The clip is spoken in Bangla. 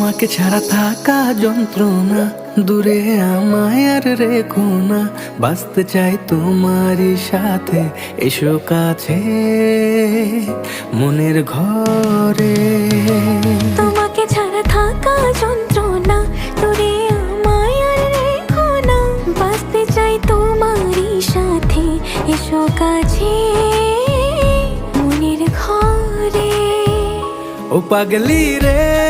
তোমাকে ছাড়া থাকা যন্ত্রণা, দূরে আমায় আর রেখো না। বাঁচতে চাই তোমারই সাথে, এসো কাছে মনের ঘরে। তোমাকে ছাড়া থাকা যন্ত্রণা, দূরে আমায় আর রেখো না। বাঁচতে চাই তোমারই সাথে, এসো কাছে মনের ঘরে। ও পাগলি রে